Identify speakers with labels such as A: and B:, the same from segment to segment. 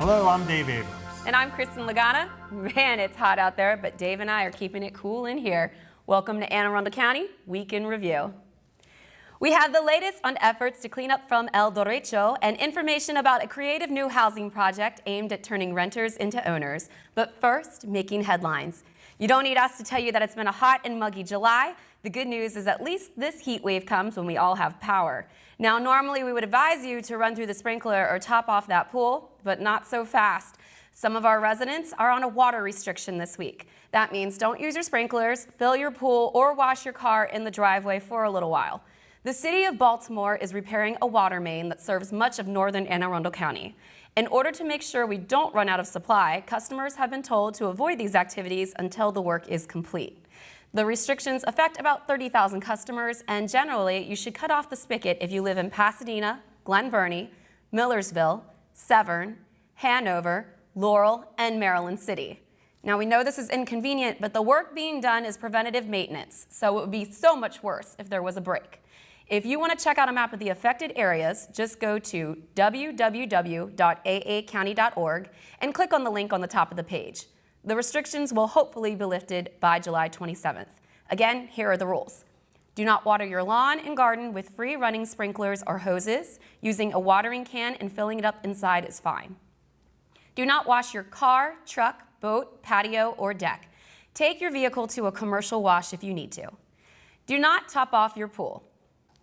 A: Hello, I'm Dave Abrams.
B: And I'm Kristin Lagana. Man, it's hot out there, but Dave and I are keeping it cool in here. Welcome to Anne Arundel County Week in Review. We have the latest on efforts to clean up from El Derecho and information about a creative new housing project aimed at turning renters into owners. But first, making headlines. You don't need us to tell you that it's been a hot and muggy July. The good news is at least this heat wave comes when we all have power. Now, normally we would advise you to run through the sprinkler or top off that pool, but not so fast. Some of our residents are on a water restriction this week. That means don't use your sprinklers, fill your pool, or wash your car in the driveway for a little while. The city of Baltimore is repairing a water main that serves much of northern Anne Arundel County. In order to make sure we don't run out of supply, customers have been told to avoid these activities until the work is complete. The restrictions affect about 30,000 customers, and generally, you should cut off the spigot if you live in Pasadena, Glen, Burnie, Millersville, Severn, Hanover, Laurel, and Maryland City. Now, we know this is inconvenient, but the work being done is preventative maintenance, so it would be so much worse if there was a break. If you want to check out a map of the affected areas, just go to www.aacounty.org and click on the link on the top of the page. The restrictions will hopefully be lifted by July 27th. Again, here are the rules. Do not water your lawn and garden with free running sprinklers or hoses. Using a watering can and filling it up inside is fine. Do not wash your car, truck, boat, patio, or deck. Take your vehicle to a commercial wash if you need to. Do not top off your pool.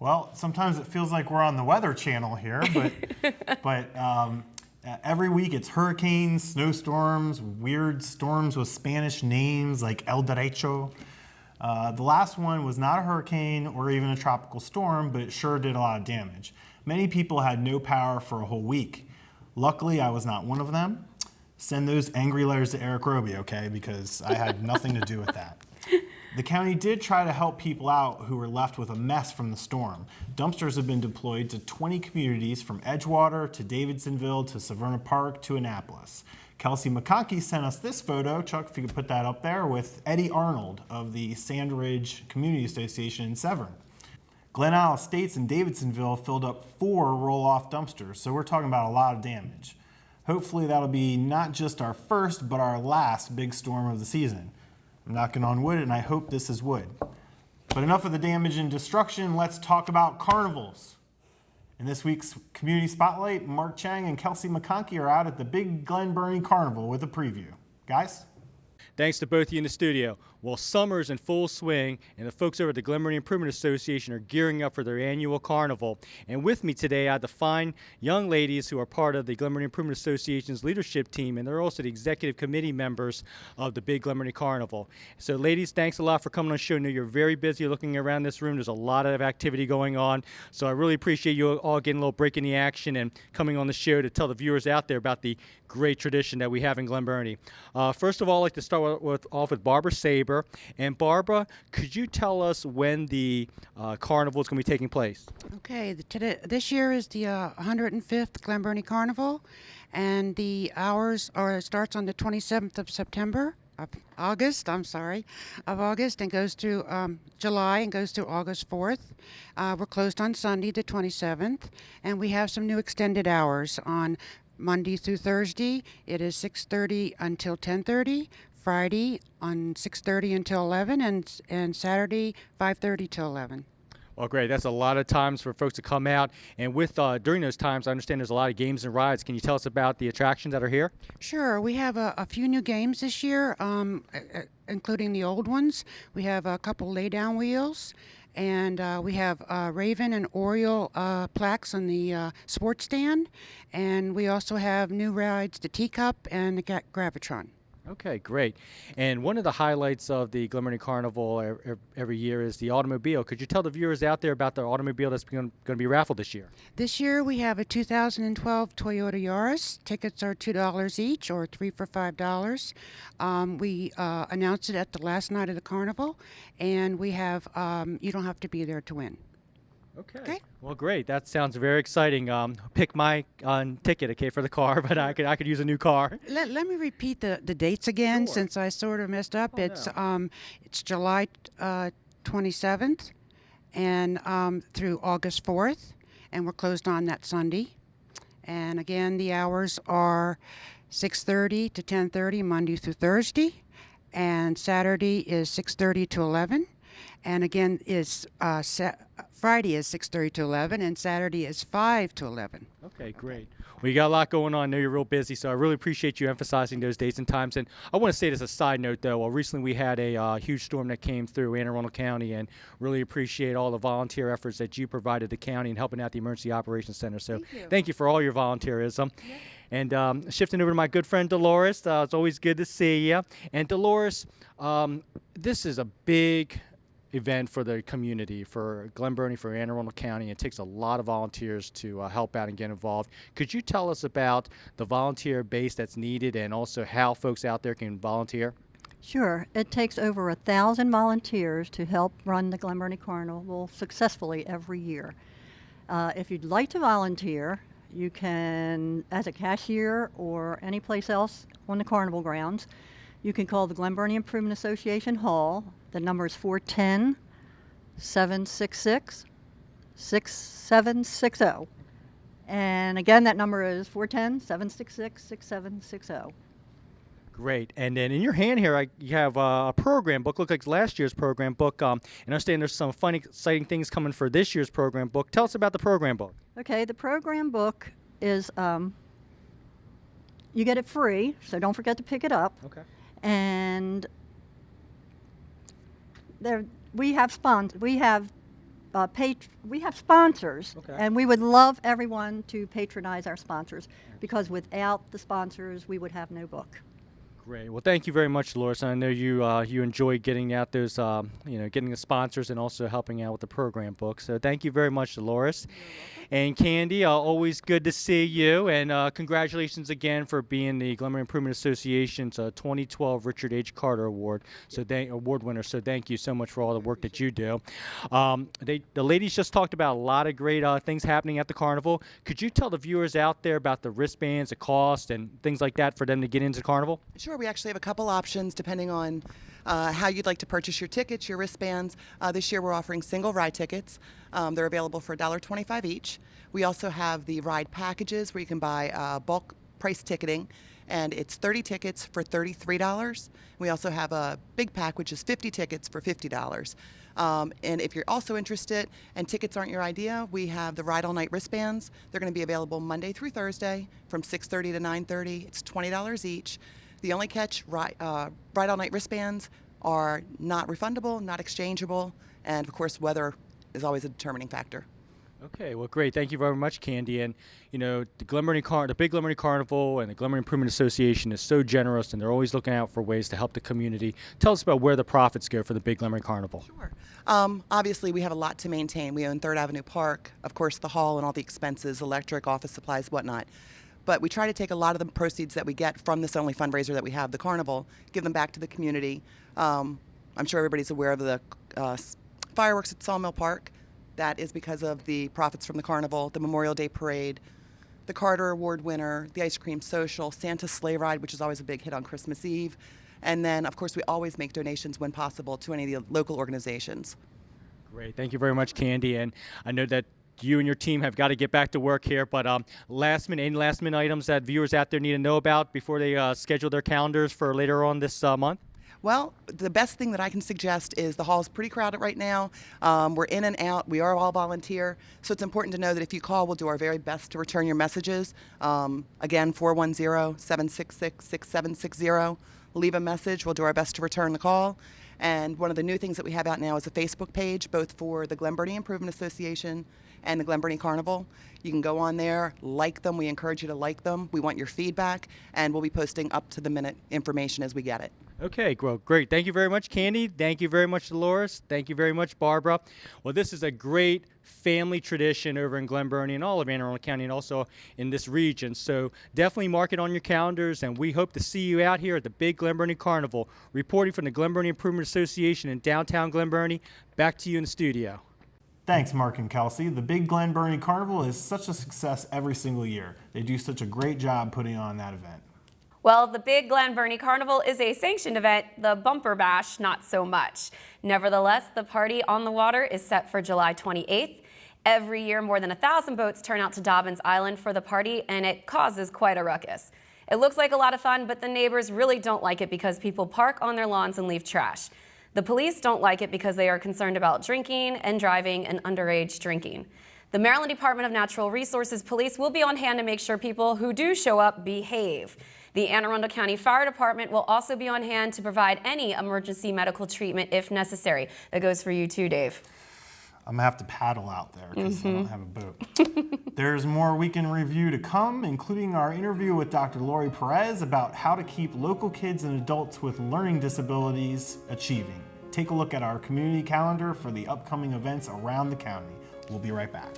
A: Well, sometimes it feels like we're on the Weather Channel here, but every week it's hurricanes, snowstorms, weird storms with Spanish names like El Derecho. The last one was not a hurricane or even a tropical storm, but it sure did a lot of damage. Many people had no power for a whole week. Luckily, I was not one of them. Send those angry letters to Erik Robey, okay, because I had nothing to do with that. The county did try to help people out who were left with a mess from the storm. Dumpsters have been deployed to 20 communities from Edgewater to Davidsonville to Severna Park to Annapolis. Kelsey McConkey sent us this photo, Chuck, if you could put that up there, with Eddie Arnold of the Sandridge Community Association in Severn. Glen Isle Estates in Davidsonville filled up 4 roll-off dumpsters, so we're talking about a lot of damage. Hopefully that'll be not just our first, but our last big storm of the season. I'm knocking on wood, and I hope this is wood. But enough of the damage and destruction, let's talk about carnivals. In this week's Community Spotlight, Mark Chang and Kelsey McConkey are out at the Big Glen Burnie Carnival with a preview. Guys?
C: Thanks to both of you in the studio. Well, summer's in full swing, and the folks over at the Glen Burnie Improvement Association are gearing up for their annual carnival. And with me today, I have the fine young ladies who are part of the Glen Burnie Improvement Association's leadership team, and they're also the executive committee members of the Big Glen Burnie Carnival. So, ladies, thanks a lot for coming on the show. I know you're very busy looking around this room. There's a lot of activity going on, so I really appreciate you all getting a little break in the action and coming on the show to tell the viewers out there about the great tradition that we have in Glen Burnie. First of all, I'd like to start off with Barbara Saber. And Barbara, could you tell us when the carnival is going to be taking place?
D: Okay, this year is the 105th Glen Burnie Carnival, and the hours starts on the 27th of August, and goes through July and goes through August 4th. We're closed on Sunday, the 27th, and we have some new extended hours on Monday through Thursday. It is 6:30 until 10:30. Friday on 6:30 until 11, and Saturday 5:30 till 11.
C: Well, great. That's a lot of times for folks to come out. And with during those times, I understand there's a lot of games and rides. Can you tell us about the attractions that are here?
D: Sure. We have a few new games this year, including the old ones. We have a couple lay-down wheels, and we have Raven and Oriole plaques on the sports stand. And we also have new rides, the Teacup and the Gravitron.
C: Okay, great. And one of the highlights of the Glen Burnie Carnival every year is the automobile. Could you tell the viewers out there about the automobile that's going to be raffled this year?
D: This year we have a 2012 Toyota Yaris. Tickets are $2 each, or 3 for $5. We announced it at the last night of the carnival, and we have you don't have to be there to win.
C: Okay. Well, great. That sounds very exciting. Pick my ticket, okay, for the car, but I could use a new car.
D: Let me repeat the dates again,
C: Sure.
D: since I sort of messed up. It's July 27th and through August 4th, and we're closed on that Sunday. And again, the hours are 6:30 to 10:30 Monday through Thursday, and Saturday is 6:30 to 11. And again, Friday is 6:30 to 11, and Saturday is 5 to 11.
C: Okay, great. Well, you got a lot going on. I know you're real busy, so I really appreciate you emphasizing those dates and times. And I want to say this as a side note, though. Well, recently we had a huge storm that came through Anne Arundel County, and really appreciate all the volunteer efforts that you provided the county in helping out the Emergency Operations Center. So thank you for all your volunteerism. Yeah. And shifting over to my good friend Dolores, it's always good to see you. And Dolores, this is a big event for the community, for Glen Burnie, for Anne Arundel County. It takes a lot of volunteers to help out and get involved. Could you tell us about the volunteer base that's needed and also how folks out there can volunteer?
E: Sure. It takes over 1,000 volunteers to help run the Glen Burnie Carnival successfully every year. If you'd like to volunteer, you can, as a cashier or any place else on the carnival grounds, you can call the Glen Burnie Improvement Association Hall. The number is 410-766-6760. And again, that number is 410-766-6760.
C: Great. And then in your hand here, you have a program book. Looks like last year's program book. And I understand there's some fun, exciting things coming for this year's program book. Tell us about the program book.
E: Okay, the program book is, you get it free, so don't forget to pick it up.
C: Okay.
E: And we have sponsors, okay. And we would love everyone to patronize our sponsors, because without the sponsors, we would have no book.
C: Great. Well, thank you very much, Dolores. I know you you enjoy getting out those, getting the sponsors and also helping out with the program book. So thank you very much, Dolores. And Candy, always good to see you. And congratulations again for being the Glen Burnie Improvement Association's 2012 Richard H. Carter Award. Award winner. So thank you so much for all the work that you do. The ladies just talked about a lot of great things happening at the carnival. Could you tell the viewers out there about the wristbands, the cost, and things like that for them to get into the carnival?
F: Sure. We actually have a couple options depending on how you'd like to purchase your tickets, your wristbands. This year we're offering single ride tickets. They're available for $1.25 each. We also have the ride packages where you can buy bulk price ticketing, and it's 30 tickets for $33. We also have a big pack, which is 50 tickets for $50. And if you're also interested and tickets aren't your idea, we have the Ride All Night wristbands. They're going to be available Monday through Thursday from 6:30 to 9:30. It's $20 each. The only catch, Ride All Night wristbands are not refundable, not exchangeable, and of course weather is always a determining factor.
C: Okay, well, great. Thank you very much, Candy. And the big Glen Burnie Carnival and the Glen Burnie Improvement Association is so generous, and they're always looking out for ways to help the community. Tell us about where the profits go for the big Glen Burnie Carnival.
F: Sure. Obviously, we have a lot to maintain. We own 3rd Avenue Park, of course, the hall and all the expenses, electric, office supplies, whatnot. But we try to take a lot of the proceeds that we get from this only fundraiser that we have, the carnival, give them back to the community. I'm sure everybody's aware of the fireworks at Sawmill Park. That is because of the profits from the carnival, the Memorial Day Parade, the Carter Award winner, the Ice Cream Social, Santa's Sleigh Ride, which is always a big hit on Christmas Eve. And then, of course, we always make donations when possible to any of the local organizations.
C: Great. Thank you very much, Candy. And I know that you and your team have got to get back to work here, but any last minute items that viewers out there need to know about before they schedule their calendars for later on this month?
F: Well, the best thing that I can suggest is the hall is pretty crowded right now. We're in and out. We are all volunteer. So it's important to know that if you call, we'll do our very best to return your messages. Again, 410-766-6760. Leave a message. We'll do our best to return the call. And one of the new things that we have out now is a Facebook page, both for the Glen Burnie Improvement Association and the Glen Burnie Carnival. You can go on there, like them. We encourage you to like them. We want your feedback, and we'll be posting up-to-the-minute information as we get it.
C: Okay, well, great. Thank you very much, Candy. Thank you very much, Dolores. Thank you very much, Barbara. Well, this is a great family tradition over in Glen Burnie and all of Anne Arundel County and also in this region. So definitely mark it on your calendars, and we hope to see you out here at the big Glen Burnie Carnival. Reporting from the Glen Burnie Improvement Association in downtown Glen Burnie, back to you in the studio.
A: Thanks, Mark and Kelsey. The big Glen Burnie Carnival is such a success every single year. They do such a great job putting on that event.
B: Well, the big Glen Burnie Carnival is a sanctioned event, the Bumper Bash not so much. Nevertheless, the party on the water is set for July 28th. Every year, more than 1,000 boats turn out to Dobbins Island for the party, and it causes quite a ruckus. It looks like a lot of fun, but the neighbors really don't like it because people park on their lawns and leave trash. The police don't like it because they are concerned about drinking and driving and underage drinking. The Maryland Department of Natural Resources Police will be on hand to make sure people who do show up behave. The Anne Arundel County Fire Department will also be on hand to provide any emergency medical treatment if necessary. That goes for you too, Dave.
A: I'm gonna have to paddle out there because I don't have a boat. There's more Weekend Review to come, including our interview with Dr. Lori Perez about how to keep local kids and adults with learning disabilities achieving. Take a look at our community calendar for the upcoming events around the county. We'll be right back.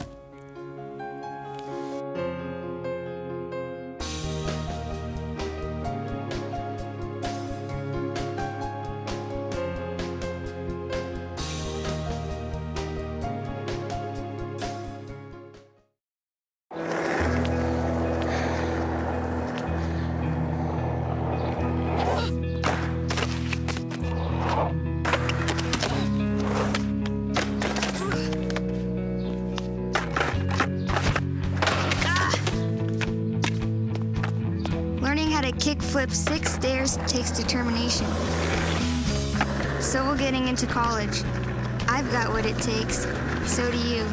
G: Kickflip 6 stairs takes determination. So will getting into college. I've got what it takes. So do you.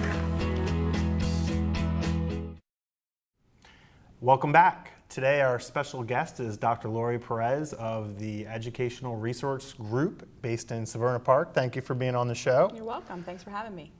A: Welcome back. Today our special guest is Dr. Lori Perez of the Educational Resource Group based in Severna Park. Thank you for being on the show.
H: You're welcome. Thanks for having me.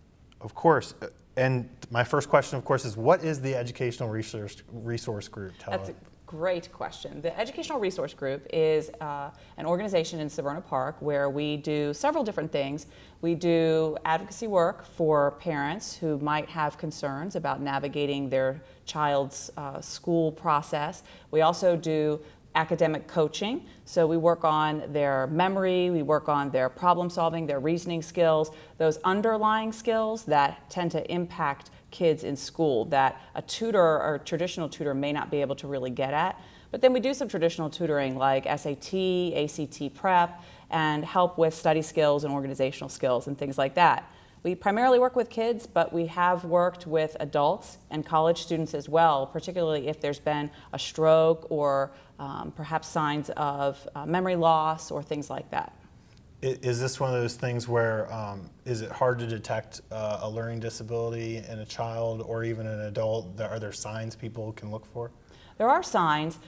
A: Of course. And my first question, of course, is what is the Educational Resource Group?
H: That's a great question. The Educational Resource Group is an organization in Severna Park where we do several different things. We do advocacy work for parents who might have concerns about navigating their child's school process. We also do academic coaching. So we work on their memory, we work on their problem solving, their reasoning skills, those underlying skills that tend to impact kids in school that a tutor or traditional tutor may not be able to really get at. But then we do some traditional tutoring like SAT, ACT prep, and help with study skills and organizational skills and things like that. We primarily work with kids, but we have worked with adults and college students as well, particularly if there's been a stroke or perhaps signs of memory loss or things like that.
A: Is this one of those things where is it hard to detect a learning disability in a child or even an adult? Are there signs people can look for?
H: There are signs.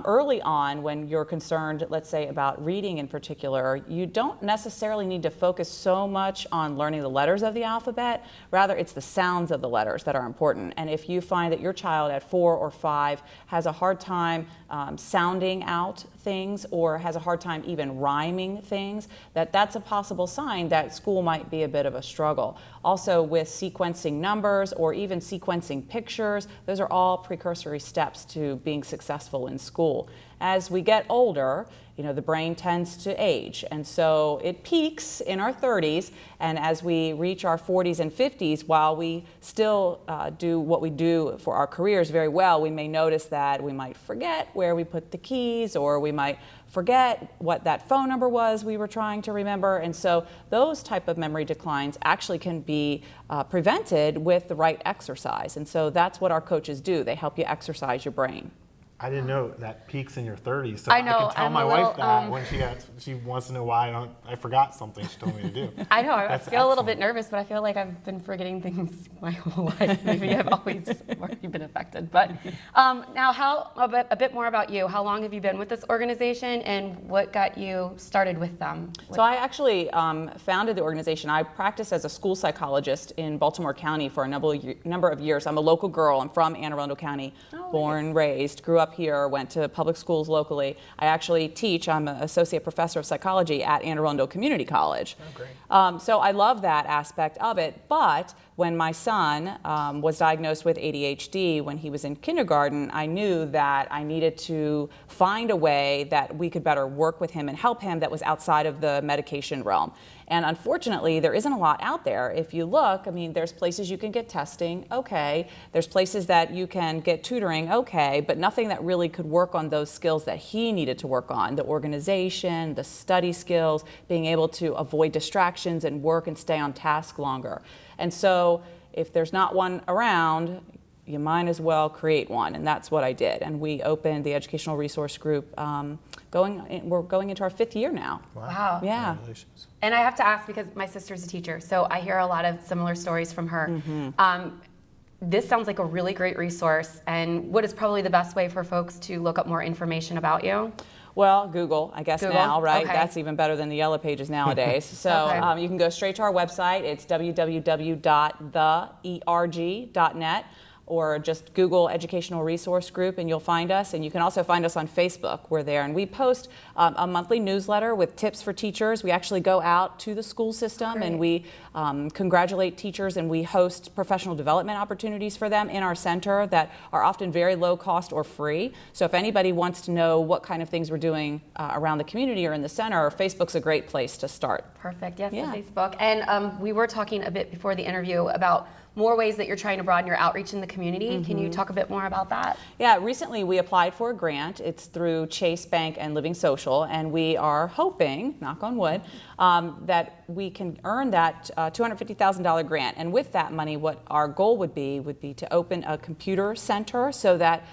H: Early on, when you're concerned, let's say, about reading in particular, you don't necessarily need to focus so much on learning the letters of the alphabet. Rather, it's the sounds of the letters that are important. And if you find that your child at 4 or 5 has a hard time sounding out things or has a hard time even rhyming things, that's a possible sign that school might be a bit of a struggle. Also, with sequencing numbers or even sequencing pictures, those are all precursory steps to being successful in school. As we get older, the brain tends to age, and so it peaks in our 30s, and as we reach our 40s and 50s, while we still do what we do for our careers very well, we may notice that we might forget where we put the keys, or we might forget what that phone number was we were trying to remember, and so those type of memory declines actually can be prevented with the right exercise, and so that's what our coaches do. They help you exercise your brain.
A: I didn't know that peaks in your 30s, so
B: I know,
A: can tell my wife that when she wants to know why I forgot something she told me to do.
B: I know, I
A: That's
B: feel a little
A: excellent.
B: bit nervous, but I feel like I've been forgetting things my whole life. Maybe I've always already been affected. But now a bit more about you. How long have you been with this organization and what got you started with them?
H: So I actually founded the organization. I practiced as a school psychologist in Baltimore County for a number of years. I'm a local girl. I'm from Anne Arundel County, born, raised, grew up here, went to public schools locally. I actually teach. I'm an associate professor of psychology at Anne Arundel Community College.
A: Oh, great.
H: So I love that aspect of it. But when my son was diagnosed with ADHD when he was in kindergarten, I knew that I needed to find a way that we could better work with him and help him that was outside of the medication realm. And unfortunately, there isn't a lot out there. If you look, there's places you can get testing, okay. There's places that you can get tutoring, okay, but nothing that really could work on those skills that he needed to work on, the organization, the study skills, being able to avoid distractions and work and stay on task longer. And so if there's not one around, you might as well create one, and that's what I did. And we opened the Educational Resource Group. We're going into our 5th year now.
B: Wow.
H: Yeah.
A: Congratulations.
B: And I have to ask, because my sister's a teacher, so I hear a lot of similar stories from her. This sounds like a really great resource. And what is probably the best way for folks to look up more information about you?
H: Well, Google, I guess
B: Google?
H: now, right?
B: Okay.
H: That's even better than the Yellow Pages nowadays. So
B: Okay.
H: you can go straight to our website. It's www.theerg.net, or just Google Educational Resource Group and you'll find us. And you can also find us on Facebook. We're there. And we post a monthly newsletter with tips for teachers. We actually go out to the school system and we congratulate teachers, and we host professional development opportunities for them in our center that are often very low cost or free. So if anybody wants to know what kind of things we're doing around the community or in the center, Facebook's a great place to start.
B: Perfect. Yes,
H: Yeah.
B: the Facebook. And we were talking a bit before the interview about more ways that you're trying to broaden your outreach in the community. Can you talk a bit more about that?
H: Yeah, recently we applied for a grant. It's through Chase Bank and Living Social, and we are hoping, knock on wood, that we can earn that $250,000 grant. And with that money, what our goal would be to open a computer center so that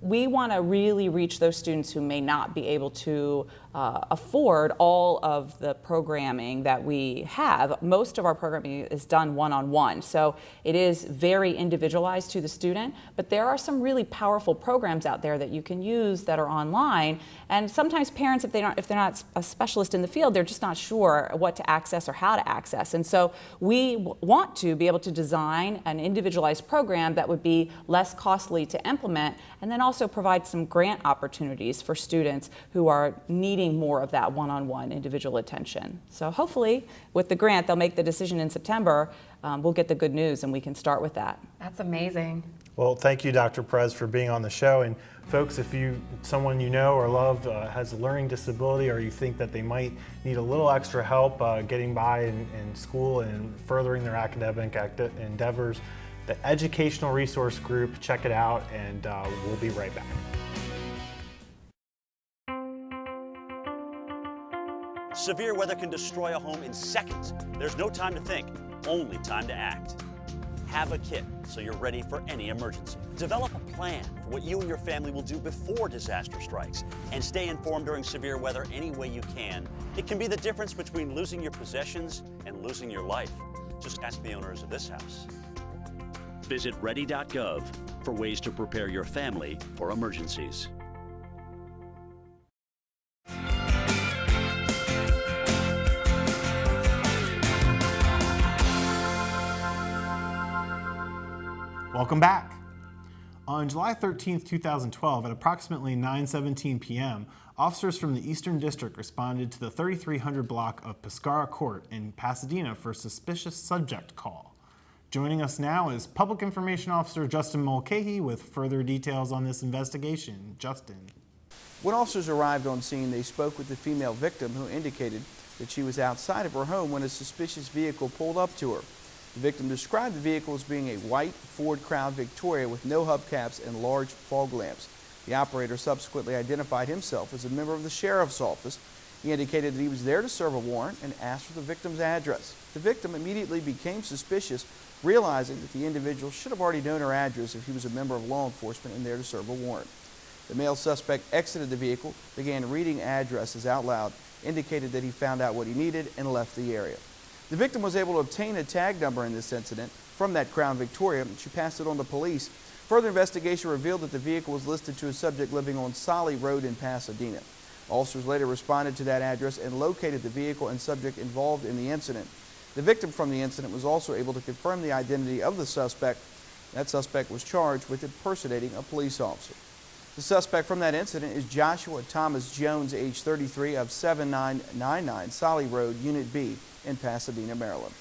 H: we want to really reach those students who may not be able to afford all of the programming that we have. Most of our programming is done one-on-one, so it is very individualized to the student, but there are some really powerful programs out there that you can use that are online, and sometimes parents, if they're not a specialist in the field, they're just not sure what to access or how to access. And so we want to be able to design an individualized program that would be less costly to implement, and then also provide some grant opportunities for students who are needing more of that one-on-one individual attention. So hopefully with the grant, they'll make the decision in September. We'll get the good news and we can start with that.
B: That's amazing.
A: Well, thank you, Dr. Perez, for being on the show. And folks, if someone you know or love has a learning disability, or you think that they might need a little extra help getting by in school and furthering their academic endeavors, the Educational Resource Group, check it out, and we'll be right back.
I: Severe weather can destroy a home in seconds. There's no time to think, only time to act. Have a kit so you're ready for any emergency. Develop a plan for what you and your family will do before disaster strikes, and stay informed during severe weather any way you can. It can be the difference between losing your possessions and losing your life. Just ask the owners of this house. Visit ready.gov for ways to prepare your family for emergencies.
A: Welcome back. On July 13th, 2012, at approximately 9:17 p.m., officers from the Eastern District responded to the 3300 block of Pescara Court in Pasadena for a suspicious subject call. Joining us now is Public Information Officer Justin Mulcahy with further details on this investigation. Justin.
J: When officers arrived on scene, they spoke with the female victim, who indicated that she was outside of her home when a suspicious vehicle pulled up to her. The victim described the vehicle as being a white Ford Crown Victoria with no hubcaps and large fog lamps. The operator subsequently identified himself as a member of the sheriff's office. He indicated that he was there to serve a warrant and asked for the victim's address. The victim immediately became suspicious, realizing that the individual should have already known her address if he was a member of law enforcement and there to serve a warrant. The male suspect exited the vehicle, began reading addresses out loud, indicated that he found out what he needed, and left the area. The victim was able to obtain a tag number in this incident from that Crown Victoria, and she passed it on to police. Further investigation revealed that the vehicle was listed to a subject living on Solly Road in Pasadena. Officers later responded to that address and located the vehicle and subject involved in the incident. The victim from the incident was also able to confirm the identity of the suspect. That suspect was charged with impersonating a police officer. The suspect from that incident is Joshua Thomas Jones, age 33, of 7999 Solly Road, Unit B, in Pasadena, Maryland.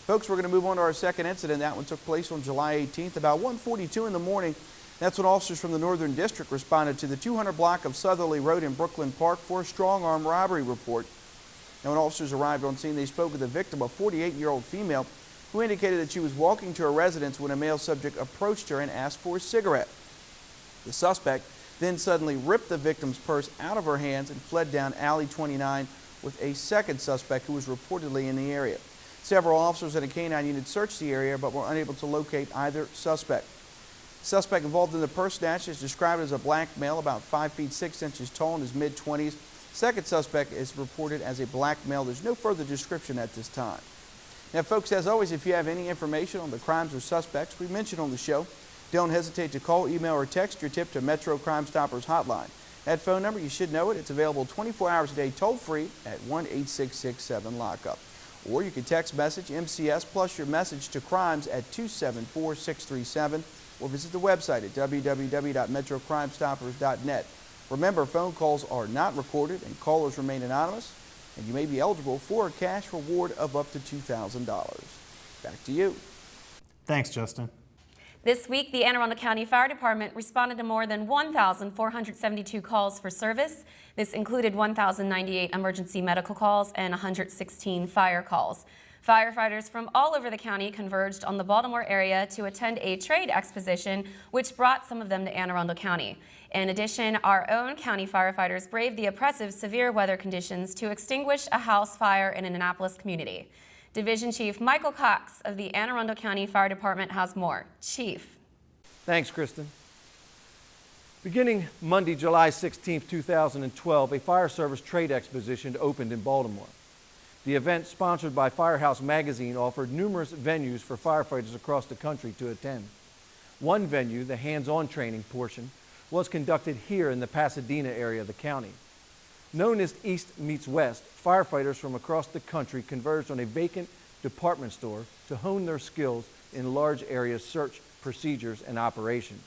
J: Folks, we're going to move on to our second incident. That one took place on July 18th, about 1:42 in the morning. That's when officers from the Northern District responded to the 200 block of Southerly Road in Brooklyn Park for a strong arm robbery report. Now, when officers arrived on scene, they spoke with the victim, a 48-year-old female, who indicated that she was walking to her residence when a male subject approached her and asked for a cigarette. The suspect then suddenly ripped the victim's purse out of her hands and fled down alley 29 with a second suspect who was reportedly in the area. Several officers and a canine unit searched the area but were unable to locate either suspect. The suspect involved in the purse snatch is described as a black male about 5 feet 6 inches tall in his mid-20s. Second suspect is reported as a black male. There's no further description at this time. Now, folks, as always, if you have any information on the crimes or suspects we mentioned on the show, don't hesitate to call, email, or text your tip to Metro Crime Stoppers hotline. That phone number, you should know it. It's available 24 hours a day, toll-free at 1-866-7-LOCK-UP. Or you can text message MCS plus your message to crimes at 274-637. Or visit the website at www.metrocrimestoppers.net. Remember, phone calls are not recorded and callers remain anonymous, and you may be eligible for a cash reward of up to $2,000. Back to you.
A: Thanks, Justin.
B: This week, the Anne Arundel County Fire Department responded to more than 1,472 calls for service. This included 1,098 emergency medical calls and 116 fire calls. Firefighters from all over the county converged on the Baltimore area to attend a trade exposition, which brought some of them to Anne Arundel County. In addition, our own county firefighters braved the oppressive severe weather conditions to extinguish a house fire in an Annapolis community. Division Chief Michael Cox of the Anne Arundel County Fire Department has more. Chief.
K: Thanks, Kristin. Beginning Monday, July 16, 2012, a fire service trade exposition opened in Baltimore. The event, sponsored by Firehouse Magazine, offered numerous venues for firefighters across the country to attend. One venue, the hands-on training portion, was conducted here in the Pasadena area of the county. Known as East Meets West, firefighters from across the country converged on a vacant department store to hone their skills in large area search procedures and operations.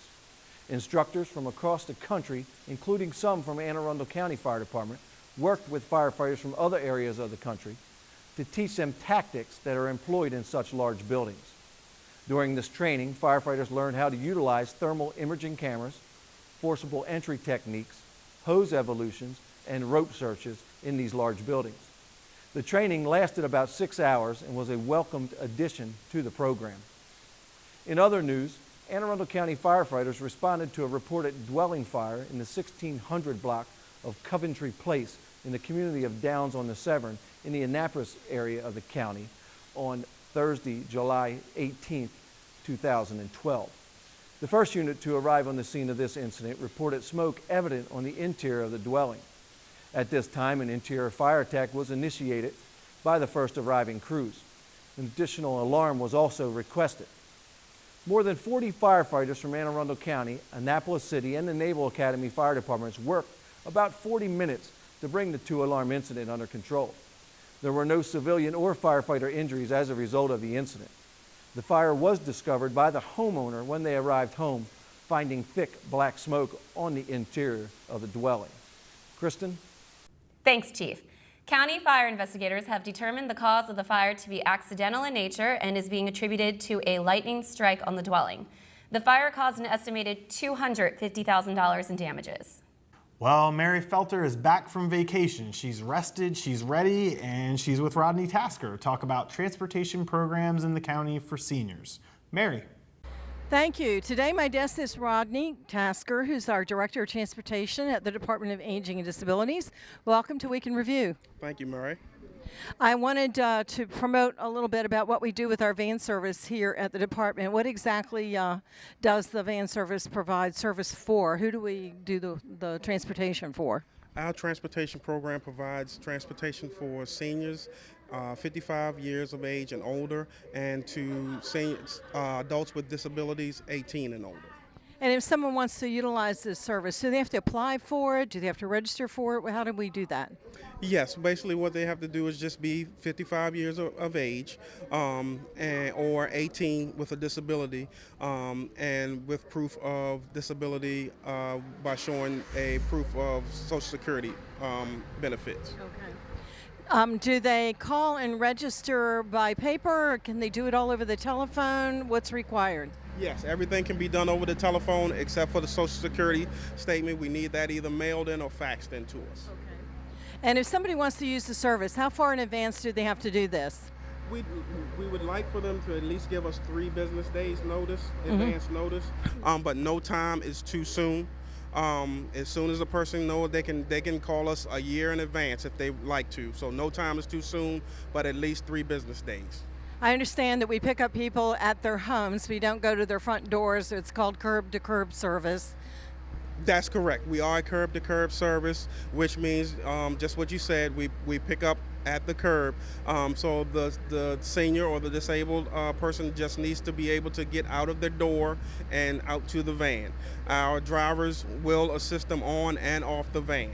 K: Instructors from across the country, including some from Anne Arundel County Fire Department, worked with firefighters from other areas of the country to teach them tactics that are employed in such large buildings. During this training, firefighters learned how to utilize thermal imaging cameras, forcible entry techniques, hose evolutions, and rope searches in these large buildings. The training lasted about 6 hours and was a welcomed addition to the program. In other news, Anne Arundel County firefighters responded to a reported dwelling fire in the 1600 block of Coventry Place in the community of Downs on the Severn in the Annapolis area of the county on Thursday, July 18, 2012. The first unit to arrive on the scene of this incident reported smoke evident on the interior of the dwelling. At this time, an interior fire attack was initiated by the first arriving crews. An additional alarm was also requested. More than 40 firefighters from Anne Arundel County, Annapolis City, and the Naval Academy Fire Departments worked about 40 minutes to bring the two-alarm incident under control. There were no civilian or firefighter injuries as a result of the incident. The fire was discovered by the homeowner when they arrived home, finding thick black smoke on the interior of the dwelling. Kristin?
B: Thanks, Chief. County fire investigators have determined the cause of the fire to be accidental in nature and is being attributed to a lightning strike on the dwelling. The fire caused an estimated $250,000 in damages.
A: Well, Mary Felter is back from vacation. She's rested, she's ready, and she's with Rodney Tasker to talk about transportation programs in the county for seniors. Mary.
L: Thank you. Today my guest is Rodney Tasker, who's our Director of Transportation at the Department of Aging and Disabilities. Welcome to Week in Review.
M: Thank you, Mary.
L: I wanted to promote a little bit about what we do with our van service here at the department. What exactly does the van service provide service for? Who do we do the transportation for?
M: Our transportation program provides transportation for seniors 55 years of age and older, and to seniors, adults with disabilities 18 and older.
L: And if someone wants to utilize this service, do they have to apply for it? Do they have to register for it? How do we do that?
M: Yes, basically what they have to do is just be 55 years of age or 18 with a disability and with proof of disability by showing a proof of Social Security benefits.
L: Okay. Do they call and register by paper, or can they do it all over the telephone? What's required?
M: Yes, everything can be done over the telephone except for the Social Security statement. We need that either mailed in or faxed in to us.
L: Okay. And if somebody wants to use the service, how far in advance do they have to do this?
M: We would like for them to at least give us 3 business days notice, advance notice, but no time is too soon. As soon as a person knows, they can call us a year in advance if they like to. So no time is too soon, but at least 3 business days.
L: I understand that we pick up people at their homes. We don't go to their front doors. It's called curb-to-curb service.
M: That's correct. We are a curb-to-curb service, which means just what you said. We pick up at the curb. So the senior or the disabled person just needs to be able to get out of their door and out to the van. Our drivers will assist them on and off the van.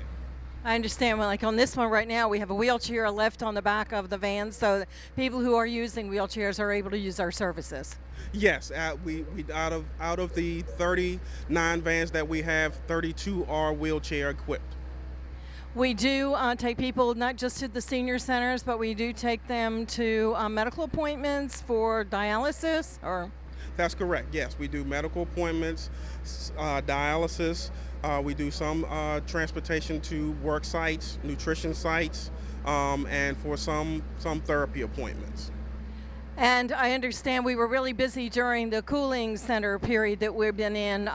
L: I understand. Well, like on this one right now, we have a wheelchair left on the back of the van, so that people who are using wheelchairs are able to use our services.
M: Yes, we out of the 39 vans that we have, 32 are wheelchair equipped.
L: We do take people not just to the senior centers, but we do take them to medical appointments for dialysis, or?
M: That's correct. Yes, we do medical appointments, dialysis. We do some transportation to work sites, nutrition sites, and for some therapy appointments.
L: And I understand we were really busy during the cooling center period that we've been in.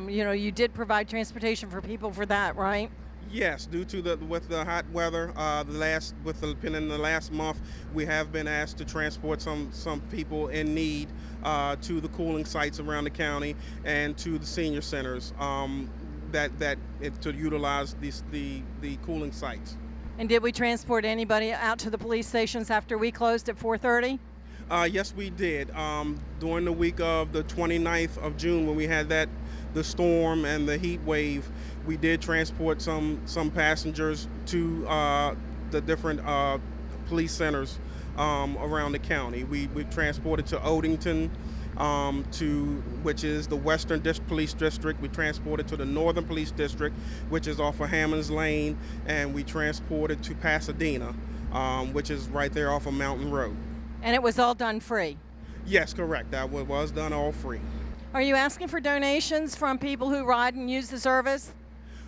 L: You did provide transportation for people for that, right?
M: Yes, due to with the hot weather, in the last month, we have been asked to transport some people in need to the cooling sites around the county and to the senior centers to utilize the cooling sites.
L: And did we transport anybody out to the police stations after we closed at 4:30?
M: Yes, we did. During the week of the 29th of June, when we had the storm and the heat wave, we did transport some passengers to the different police centers around the county. We transported to Odenton, which is the Western Police District. We transported to the Northern Police District, which is off of Hammonds Lane, and we transported to Pasadena, which is right there off of Mountain Road.
L: And it was all done free?
M: Yes, correct. That was done all free.
L: Are you asking for donations from people who ride and use the service?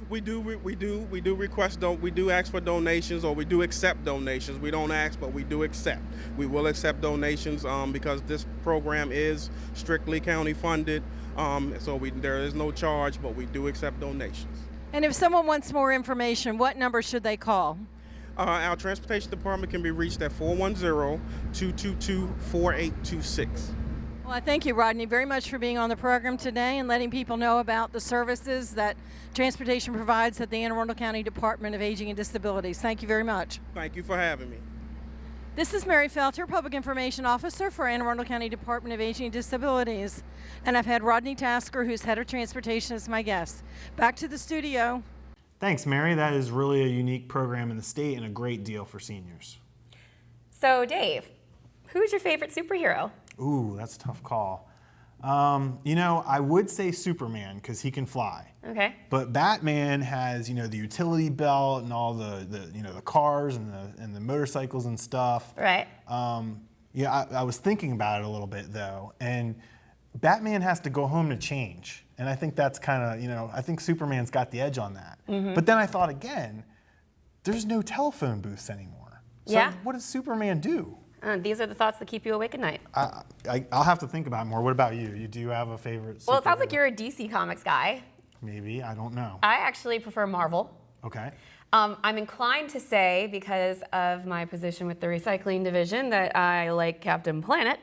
M: We do request. We do ask for donations, or we do accept donations. We don't ask, but we do accept. We will accept donations because this program is strictly county funded. So there is no charge, but we do accept donations.
L: And if someone wants more information, what number should they call?
M: Our transportation department can be reached at 410-222-4826.
L: Well, I thank you, Rodney, very much for being on the program today and letting people know about the services that transportation provides at the Anne Arundel County Department of Aging and Disabilities. Thank you very much.
M: Thank you for having me.
L: This is Mary Felter, Public Information Officer for Anne Arundel County Department of Aging and Disabilities. And I've had Rodney Tasker, who's head of transportation, as my guest. Back to the studio.
A: Thanks, Mary. That is really a unique program in the state and a great deal for seniors.
B: So, Dave, who's your favorite superhero?
A: Ooh, that's a tough call. I would say Superman because he can fly.
B: Okay.
A: But Batman has, the utility belt and all the cars and the motorcycles and stuff.
B: Right.
A: I was thinking about it a little bit though, and Batman has to go home to change. And I think that's kind of, I think Superman's got the edge on that. Mm-hmm. But then I thought again, there's no telephone booths anymore. So what does Superman do?
B: These are the thoughts that keep you awake at night.
A: I'll have to think about it more. What about you? Do you have a favorite superhero?
B: Well, it sounds like you're a DC Comics guy.
A: Maybe, I don't know.
B: I actually prefer Marvel.
A: Okay.
B: I'm inclined to say, because of my position with the recycling division, that I like Captain Planet.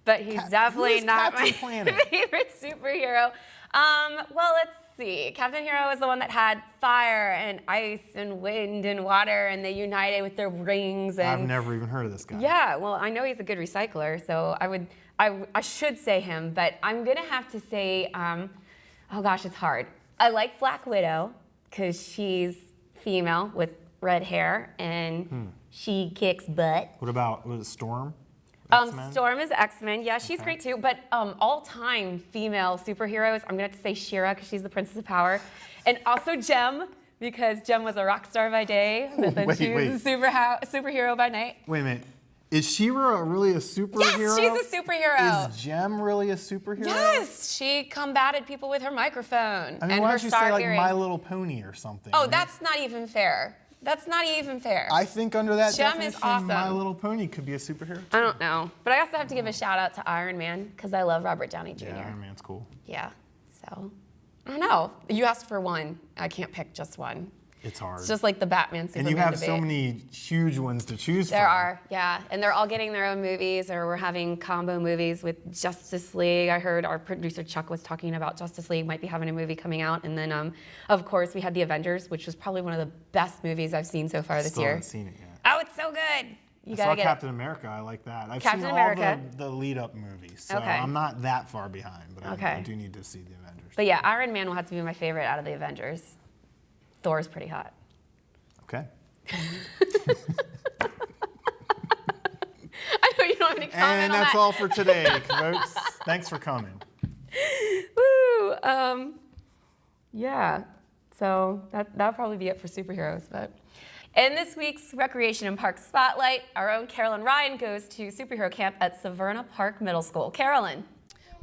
B: But he's definitely not my favorite superhero. Well, let's see. Captain Hero is the one that had fire and ice and wind and water, and they united with their rings. And
A: I've never even heard of this guy.
B: Yeah, well, I know he's a good recycler, so I should say him, but I'm gonna have to say, oh gosh, it's hard. I like Black Widow because she's female with red hair and she kicks butt.
A: What about, was it Storm?
B: Storm is X-Men. Yeah, she's great too. But all-time female superheroes, I'm going to have to say She-Ra because she's the Princess of Power. And also Jem, because Jem was a rock star by day, but then she was a superhero by night.
A: Wait a minute. Is She-Ra really a superhero?
B: Yes, she's a superhero.
A: Is Jem really a superhero?
B: Yes, she combated people with her microphone.
A: I mean, why don't you say like My Little Pony or something?
B: Oh, that's not even fair. That's not even fair.
A: I think under that
B: Jem is awesome.
A: My Little Pony could be a superhero too.
B: I don't know. But I also have to give a shout out to Iron Man because I love Robert Downey Jr.
A: Yeah, Iron Man's cool.
B: Yeah, so I don't know. You asked for one. I can't pick just one.
A: It's hard.
B: It's just like the Batman Superman
A: and you have
B: debate.
A: so many huge ones to choose from.
B: There are, yeah. And they're all getting their own movies, or we're having combo movies with Justice League. I heard our producer Chuck was talking about Justice League might be having a movie coming out. And then, of course, we had The Avengers, which was probably one of the best movies I've seen so far this year.
A: I haven't seen it yet.
B: Oh, it's so good.
A: I saw Captain America. I like that. I've
B: Captain
A: seen
B: America.
A: all the lead-up movies, so
B: Okay.
A: I'm not that far behind, but
B: Okay.
A: I do need to see The Avengers.
B: But yeah, Iron Man will have to be my favorite out of the Avengers. Thor's pretty hot.
A: Okay.
B: I know you don't have any comment
A: And
B: on
A: that's
B: that.
A: all for today, folks. Thanks for coming.
B: Woo! Yeah. So that'll probably be it for superheroes. But in this week's Recreation and Park Spotlight, our own Carolyn Ryan goes to superhero camp at Severna Park Middle School. Carolyn.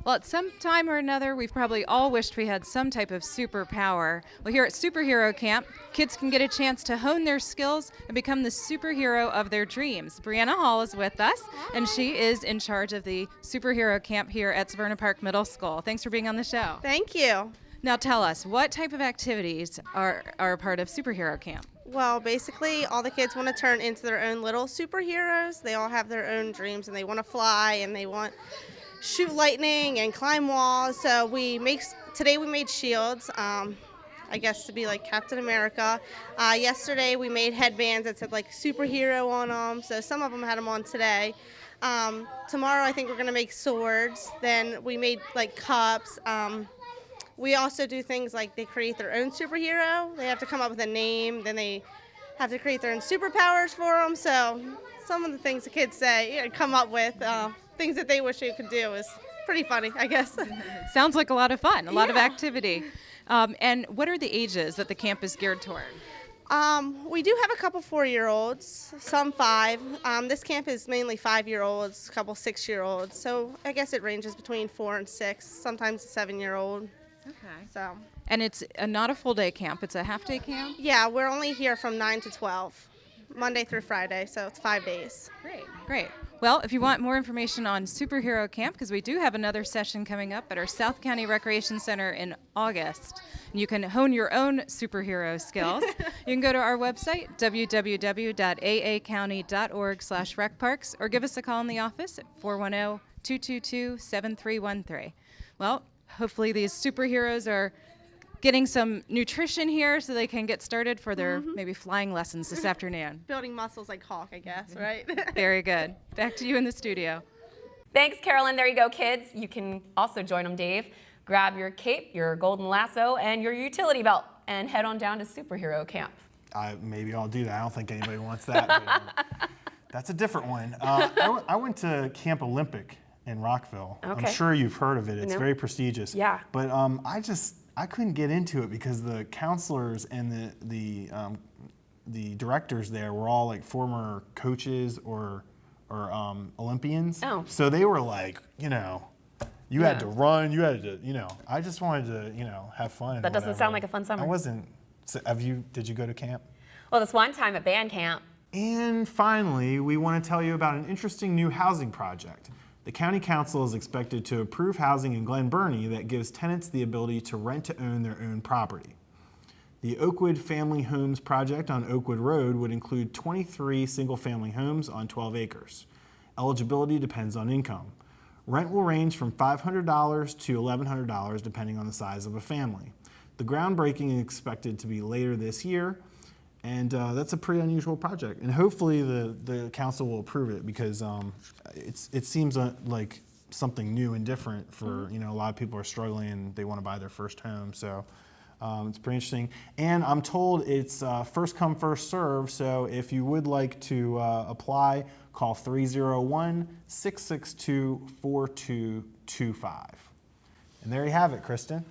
N: Well, at some time or another, we've probably all wished we had some type of superpower. Well, here at Superhero Camp, kids can get a chance to hone their skills and become the superhero of their dreams. Brianna Hall is with us, and she is in charge of the Superhero Camp here at Severna Park Middle School. Thanks for being on the show.
O: Thank you.
N: Now tell us, what type of activities are a part of Superhero Camp?
O: Well, basically, all the kids want to turn into their own little superheroes. They all have their own dreams, and they want to fly, and they want shoot lightning and climb walls. So today we made shields, I guess to be like Captain America. Yesterday we made headbands that said like superhero on them. So some of them had them on today. Tomorrow I think we're gonna make swords. Then we made like cups. We also do things like they create their own superhero. They have to come up with a name. Then they have to create their own superpowers for them. So some of the things the kids say, come up with. Things that they wish they could do is pretty funny, I guess.
N: Sounds like a lot of fun, a lot of activity. And what are the ages that the camp is geared toward?
O: We do have a couple 4-year-olds, some 5. This camp is mainly 5-year-olds, a couple 6-year-olds. So I guess it ranges between 4 and 6, sometimes a 7-year-old.
N: Okay.
O: So.
N: And it's not a full day camp, it's a half day camp?
O: Yeah, we're only here from 9 to 12, Monday through Friday, so it's 5 days.
N: Great. Well, if you want more information on Superhero Camp, because we do have another session coming up at our South County Recreation Center in August, and you can hone your own superhero skills, you can go to our website, www.aacounty.org/recparks, or give us a call in the office at 410-222-7313. Well, hopefully these superheroes are getting some nutrition here so they can get started for their maybe flying lessons this afternoon.
O: Building muscles like Hawk, I guess, right?
N: Very good. Back to you in the studio.
B: Thanks, Carolyn. There you go, kids. You can also join them, Dave. Grab your cape, your golden lasso, and your utility belt, and head on down to Superhero Camp.
A: Maybe I'll do that. I don't think anybody wants that. But, that's a different one. I went to Camp Olympic in Rockville.
B: Okay.
A: I'm sure you've heard of it. It's
B: No.
A: very prestigious.
B: Yeah.
A: But I couldn't get into it because the counselors and the directors there were all like former coaches or Olympians.
B: Oh.
A: So they were like, you had to run, you had to, I just wanted to, have fun.
B: That doesn't sound like a fun summer.
A: I wasn't. So did you go to camp?
B: Well, this one time at band camp.
A: And finally, we want to tell you about an interesting new housing project. The County Council is expected to approve housing in Glen, Burnie that gives tenants the ability to rent to own their own property. The Oakwood Family Homes project on Oakwood Road would include 23 single-family homes on 12 acres. Eligibility depends on income. Rent will range from $500 to $1,100 depending on the size of a family. The groundbreaking is expected to be later this year, and that's a pretty unusual project. And hopefully the council will approve it because it seems like something new and different for, a lot of people are struggling and they want to buy their first home. So it's pretty interesting. And I'm told it's first come, first serve. So if you would like to apply, call 301-662-4225. And there you have it, Kristin.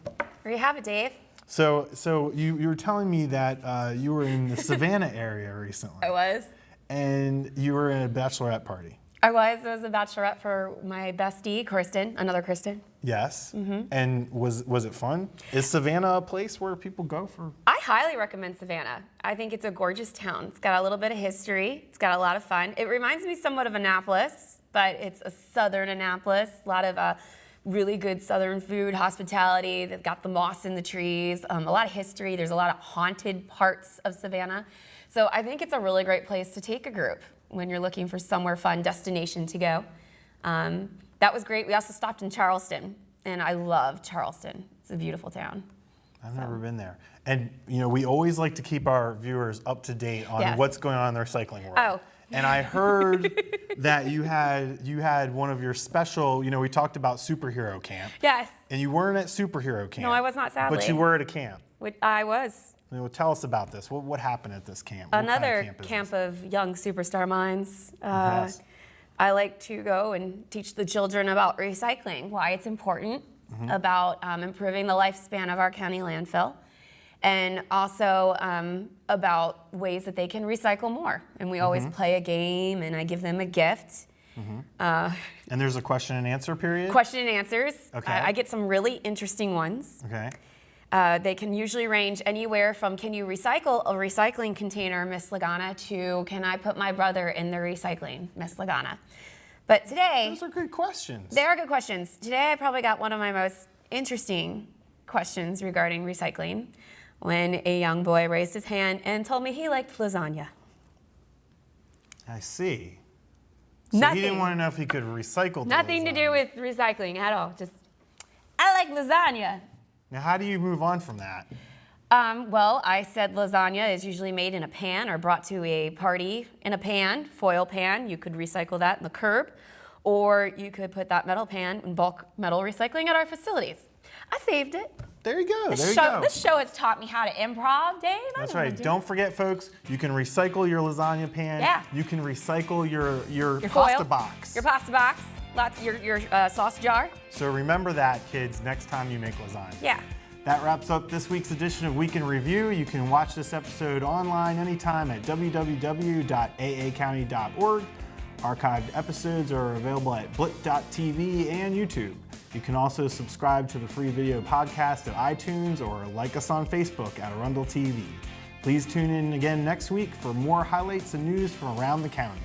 B: There you have it, Dave.
A: So you were telling me that you were in the Savannah area recently.
B: I was.
A: And you were in a bachelorette party.
B: I was a bachelorette for my bestie, Kristin, another Kristin.
A: Yes.
B: Mm-hmm.
A: And was it fun? Is Savannah a place where people go for?
B: I highly recommend Savannah. I think it's a gorgeous town. It's got a little bit of history. It's got a lot of fun. It reminds me somewhat of Annapolis, but it's a southern Annapolis. A lot of really good Southern food, hospitality. They've got the moss in the trees, a lot of history. There's a lot of haunted parts of Savannah. So I think it's a really great place to take a group when you're looking for somewhere fun, destination to go. That was great. We also stopped in Charleston, and I love Charleston. It's a beautiful town.
A: I've never been there. And you know, we always like to keep our viewers up to date on what's going on in the recycling world.
B: Oh.
A: And I heard that you had one of your special, you know, we talked about superhero camp.
B: Yes.
A: And you weren't at superhero camp.
B: No, I was not, sadly.
A: But you were at a camp.
B: I was.
A: You know, tell us about this. What happened at this camp?
B: Another camp of young superstar minds. I like to go and teach the children about recycling, why it's important, about improving the lifespan of our county landfill, and also about ways that they can recycle more. And we always play a game, and I give them a gift.
A: And there's a question and answer period?
B: Question and answers.
A: Okay.
B: I get some really interesting ones.
A: Okay.
B: They can usually range anywhere from, can you recycle a recycling container, Miss Lagana, to can I put my brother in the recycling, Miss Lagana? But today...
A: Those are good questions.
B: They are good questions. Today I probably got one of my most interesting questions regarding recycling when a young boy raised his hand and told me he liked lasagna.
A: I see. So
B: Nothing.
A: he didn't want to know if he could recycle the
B: Nothing to do with recycling at all. Just, I like lasagna.
A: Now, how do you move on from that?
B: Well, I said lasagna is usually made in a pan or brought to a party in a pan, foil pan. You could recycle that in the curb, or you could put that metal pan in bulk metal recycling at our facilities. I saved it.
A: There you go.
B: This show has taught me how to improv, Dave.
A: That's right. Don't forget, folks, you can recycle your lasagna pan.
B: Yeah.
A: You can recycle your pasta
B: foil,
A: box.
B: Your pasta box. Your sauce jar.
A: So remember that, kids, next time you make lasagna.
B: Yeah.
A: That wraps up this week's edition of Week in Review. You can watch this episode online anytime at www.aacounty.org. Archived episodes are available at blip.tv and YouTube. You can also subscribe to the free video podcast at iTunes or like us on Facebook at Arundel TV. Please tune in again next week for more highlights and news from around the county.